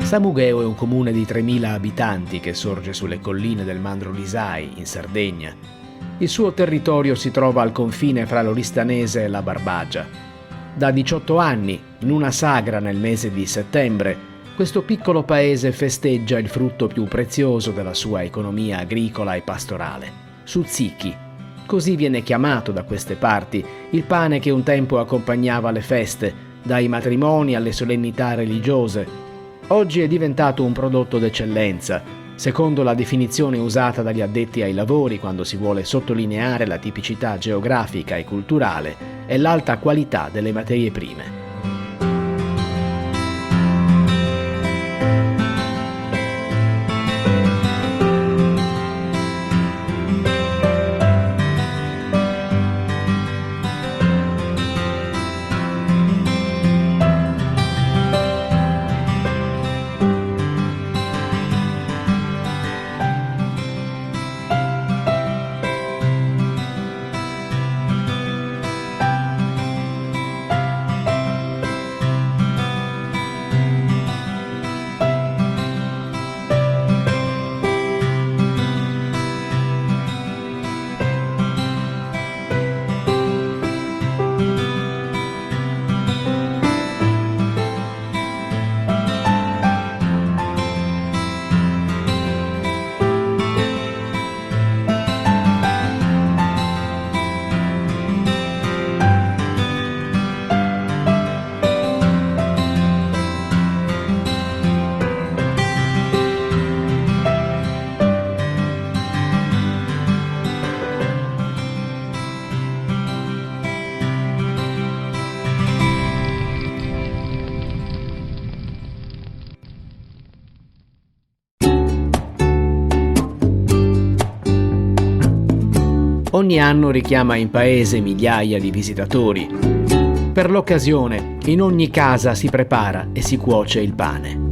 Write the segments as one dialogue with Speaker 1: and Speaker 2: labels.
Speaker 1: Samugheo è un comune di 3.000 abitanti che sorge sulle colline del Mandro Lisai, in Sardegna. Il suo territorio si trova al confine fra l'Oristanese e la Barbagia. Da 18 anni, in una sagra nel mese di settembre, questo piccolo paese festeggia il frutto più prezioso della sua economia agricola e pastorale, Tzatziki. Così viene chiamato da queste parti il pane che un tempo accompagnava le feste, dai matrimoni alle solennità religiose. Oggi è diventato un prodotto d'eccellenza, secondo la definizione usata dagli addetti ai lavori quando si vuole sottolineare la tipicità geografica e culturale e l'alta qualità delle materie prime. Ogni anno richiama in paese migliaia di visitatori. Per l'occasione, in ogni casa si prepara e si cuoce il pane.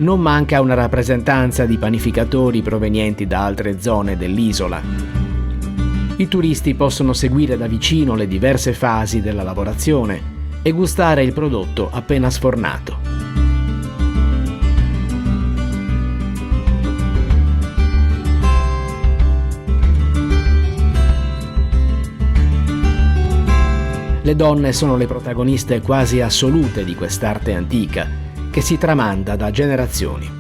Speaker 1: Non manca una rappresentanza di panificatori provenienti da altre zone dell'isola. I turisti possono seguire da vicino le diverse fasi della lavorazione e gustare il prodotto appena sfornato. Le donne sono le protagoniste quasi assolute di quest'arte antica, che si tramanda da generazioni.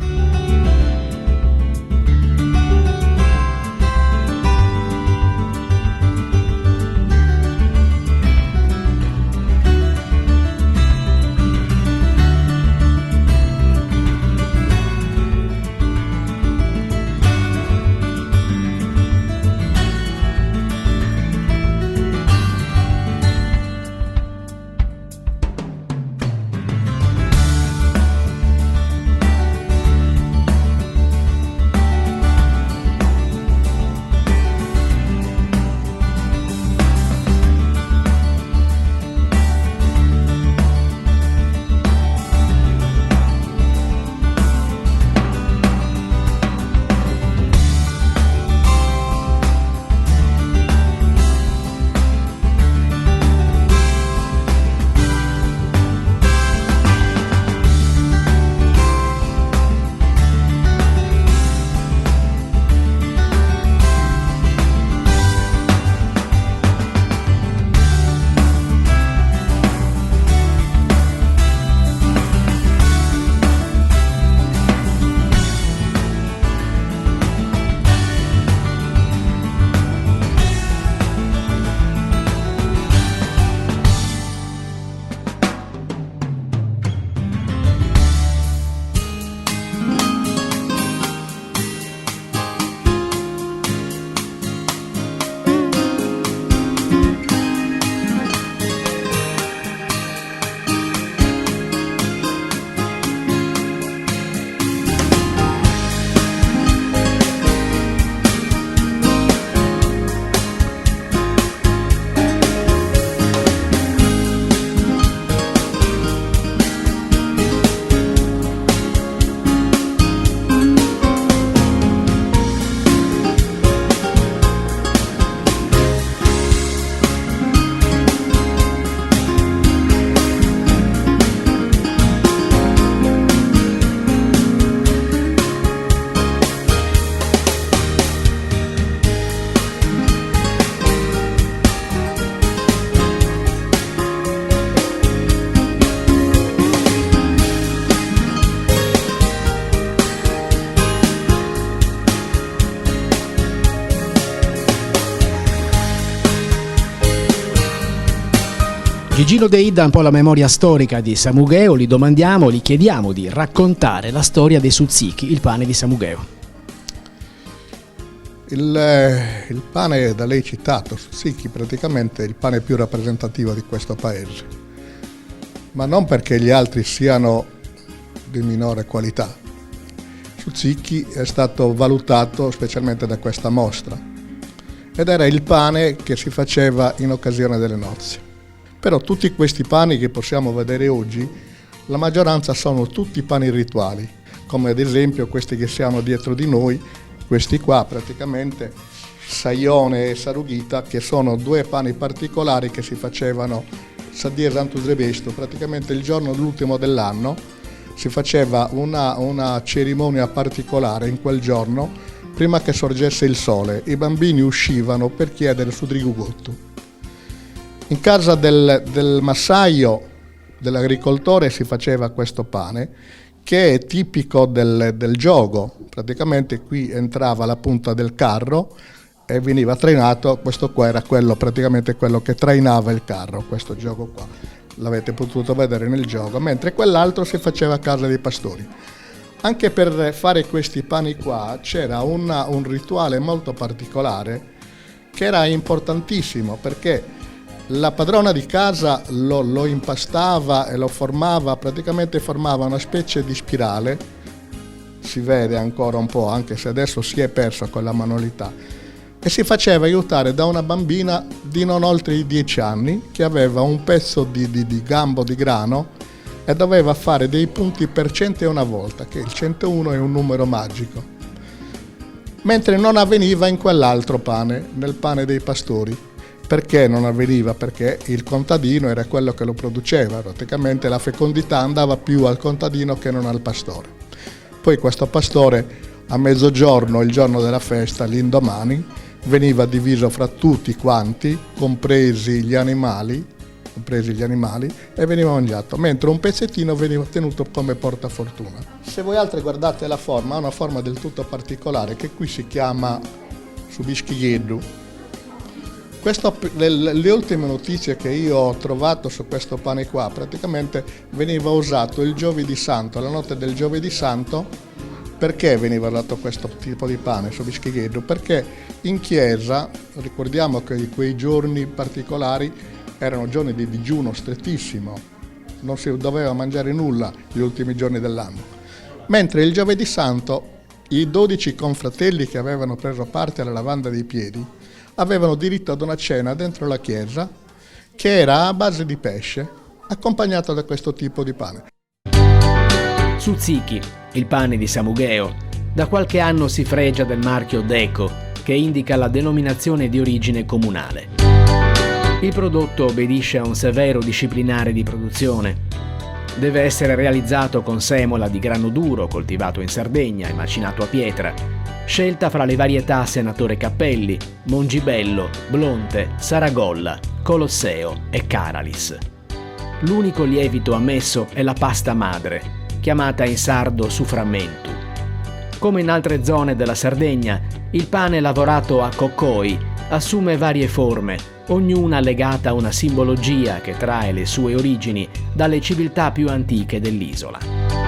Speaker 2: Gigino De Ida, un po' la memoria storica di Samugheo, gli chiediamo di raccontare la storia dei Suzziki, il pane di Samugheo.
Speaker 3: Il pane da lei citato, Suzziki, praticamente è il pane più rappresentativo di questo paese, ma non perché gli altri siano di minore qualità. Suzziki è stato valutato specialmente da questa mostra ed era il pane che si faceva in occasione delle nozze. Però tutti questi pani che possiamo vedere oggi, la maggioranza sono tutti pani rituali, come ad esempio questi che siamo dietro di noi, questi qua praticamente, Saione e Sarughita, che sono due pani particolari che si facevano Sadir Sant'Usrebesto, praticamente il giorno l'ultimo dell'anno, si faceva una cerimonia particolare in quel giorno, prima che sorgesse il sole, i bambini uscivano per chiedere su Drigugotto. In casa del massaio, dell'agricoltore, si faceva questo pane che è tipico del giogo. Praticamente qui entrava la punta del carro e veniva trainato, questo qua era praticamente quello che trainava il carro, questo gioco qua. L'avete potuto vedere nel gioco, mentre quell'altro si faceva a casa dei pastori. Anche per fare questi pani qua c'era un rituale molto particolare che era importantissimo, perché la padrona di casa lo impastava e lo formava, praticamente formava una specie di spirale, si vede ancora un po', anche se adesso si è perso quella manualità, e si faceva aiutare da una bambina di non oltre i 10 anni che aveva un pezzo di gambo di grano e doveva fare dei punti per 101 volta, che il 101 è un numero magico. mentre non avveniva in quell'altro pane, nel pane dei pastori. Perché non avveniva? Perché il contadino era quello che lo produceva, praticamente la fecondità andava più al contadino che non al pastore. Poi questo pastore a mezzogiorno, il giorno della festa, l'indomani, veniva diviso fra tutti quanti, compresi gli animali, e veniva mangiato, mentre un pezzettino veniva tenuto come portafortuna. Se voi altri guardate la forma, ha una forma del tutto particolare che qui si chiama subischighedu. Le ultime notizie che io ho trovato su questo pane qua, praticamente veniva usato il giovedì santo, la notte del giovedì santo. Perché veniva dato questo tipo di pane, subischighedu? Perché in chiesa, ricordiamo che quei giorni particolari erano giorni di digiuno strettissimo, non si doveva mangiare nulla gli ultimi giorni dell'anno. Mentre il giovedì santo i 12 confratelli che avevano preso parte alla lavanda dei piedi avevano diritto ad una cena dentro la chiesa che era a base di pesce, accompagnata da questo tipo di pane.
Speaker 1: Tzatziki, il pane di Samugheo, da qualche anno si fregia del marchio Deco, che indica la denominazione di origine comunale. Il prodotto obbedisce a un severo disciplinare di produzione. Deve essere realizzato con semola di grano duro coltivato in Sardegna e macinato a pietra, scelta fra le varietà Senatore Cappelli, Mongibello, Blonte, Saragolla, Colosseo e Caralis. L'unico lievito ammesso è la pasta madre, chiamata in sardo sufframmentu. Come in altre zone della Sardegna, il pane lavorato a coccoi assume varie forme, ognuna legata a una simbologia che trae le sue origini dalle civiltà più antiche dell'isola.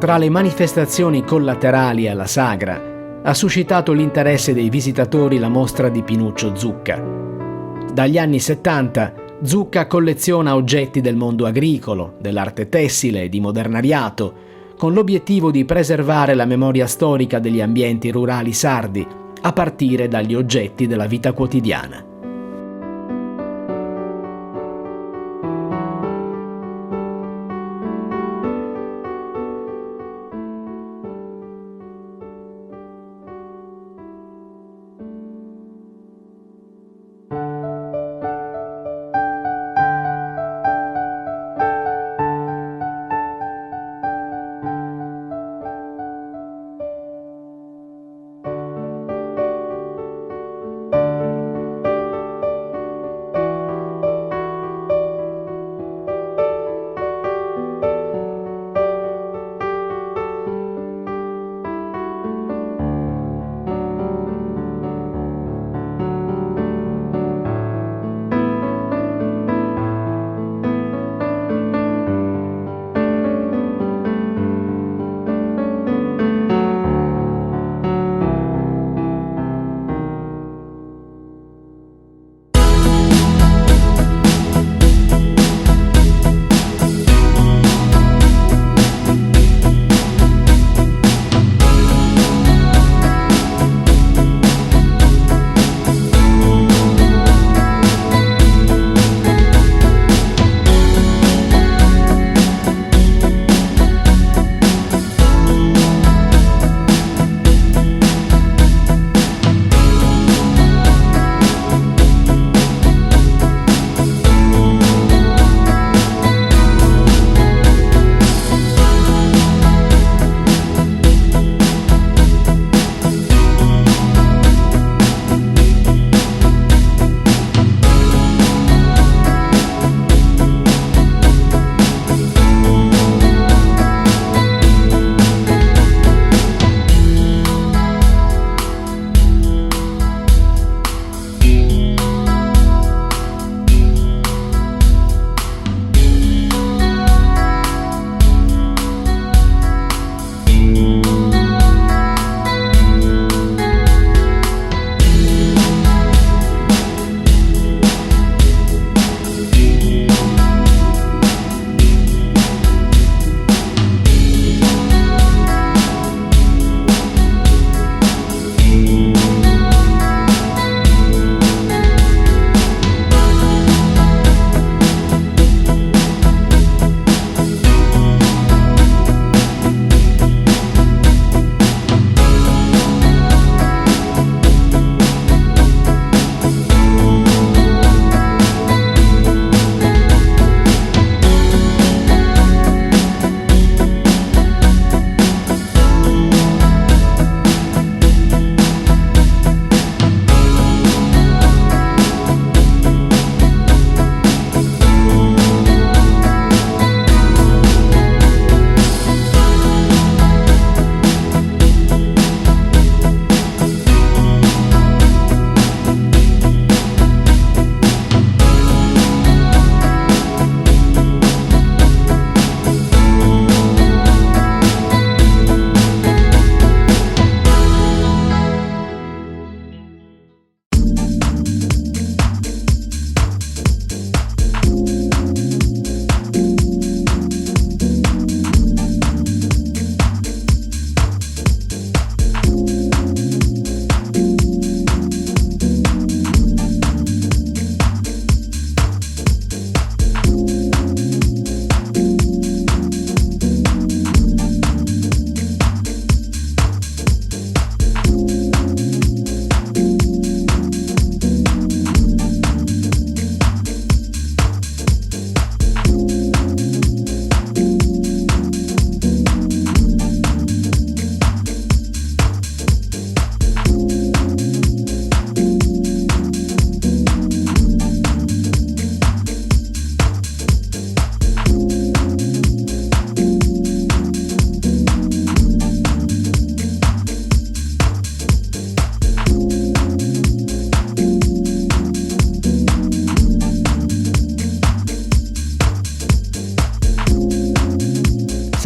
Speaker 1: Tra le manifestazioni collaterali alla sagra ha suscitato l'interesse dei visitatori la mostra di Pinuccio Zucca. Dagli anni 70 Zucca colleziona oggetti del mondo agricolo, dell'arte tessile e di modernariato, con l'obiettivo di preservare la memoria storica degli ambienti rurali sardi, a partire dagli oggetti della vita quotidiana.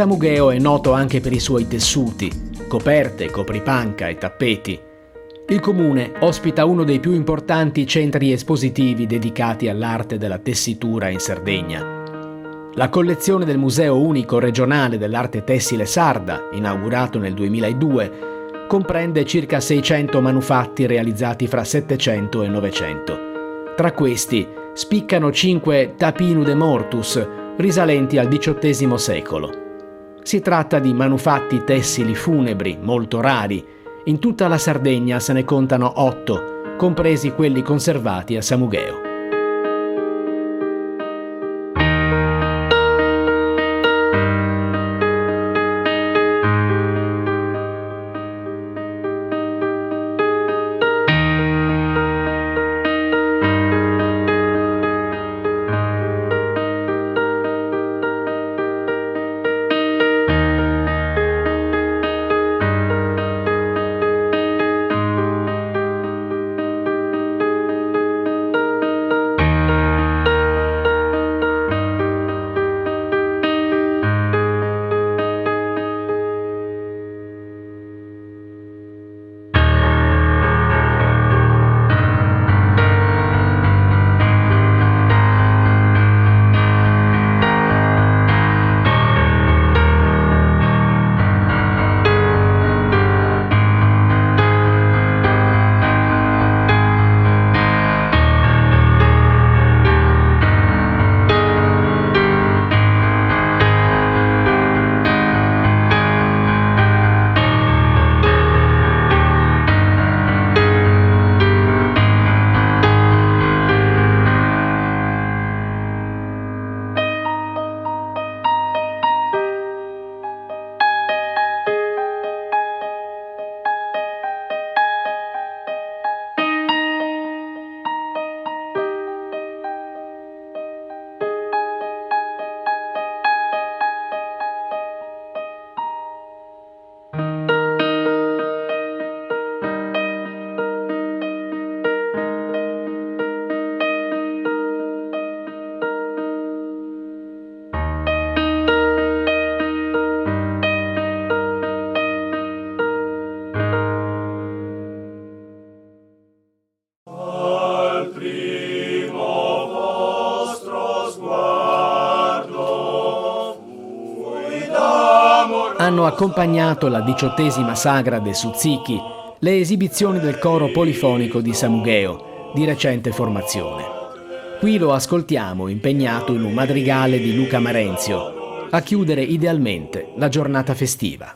Speaker 1: Samugheo è noto anche per i suoi tessuti, coperte, copripanca e tappeti. Il comune ospita uno dei più importanti centri espositivi dedicati all'arte della tessitura in Sardegna. La collezione del Museo Unico Regionale dell'Arte Tessile Sarda, inaugurato nel 2002, comprende circa 600 manufatti realizzati fra 700 e 900. Tra questi spiccano 5 tapinu de mortus, risalenti al XVIII secolo. Si tratta di manufatti tessili funebri molto rari. In tutta la Sardegna se ne contano 8, compresi quelli conservati a Samugheo. Hanno accompagnato la 18ª sagra de Suzziki le esibizioni del coro polifonico di Samugheo, di recente formazione. Qui lo ascoltiamo impegnato in un madrigale di Luca Marenzio, a chiudere idealmente la giornata festiva.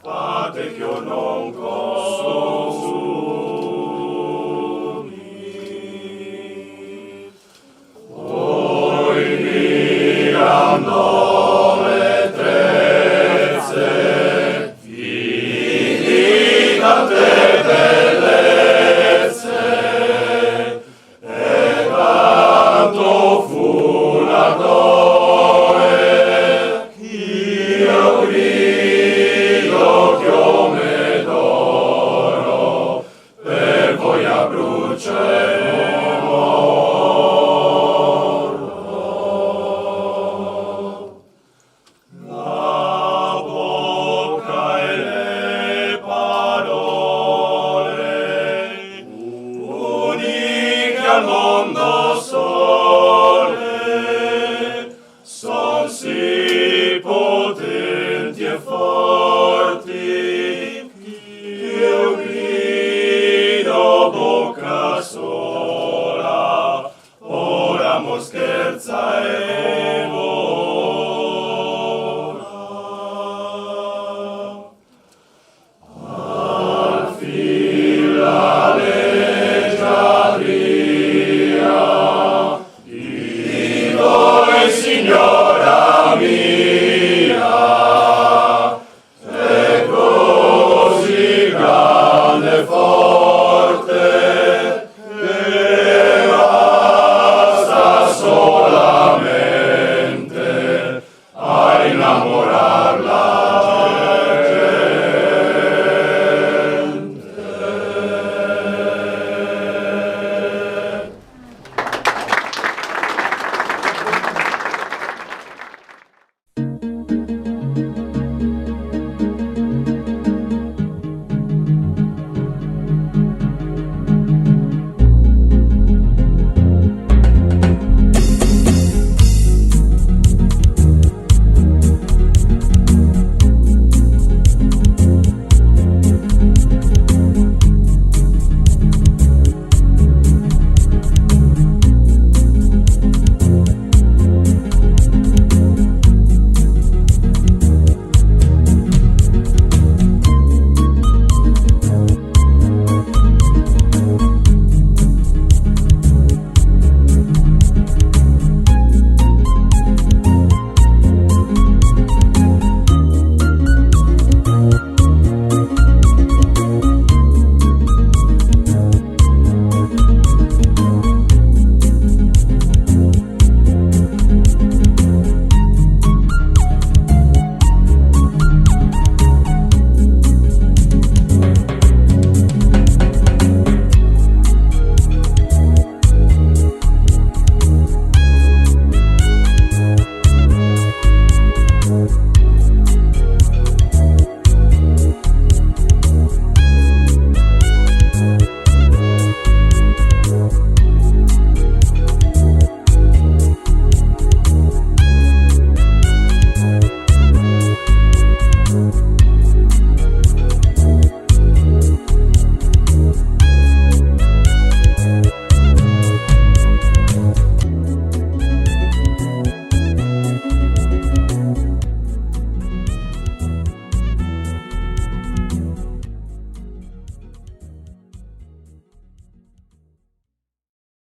Speaker 4: Scherza e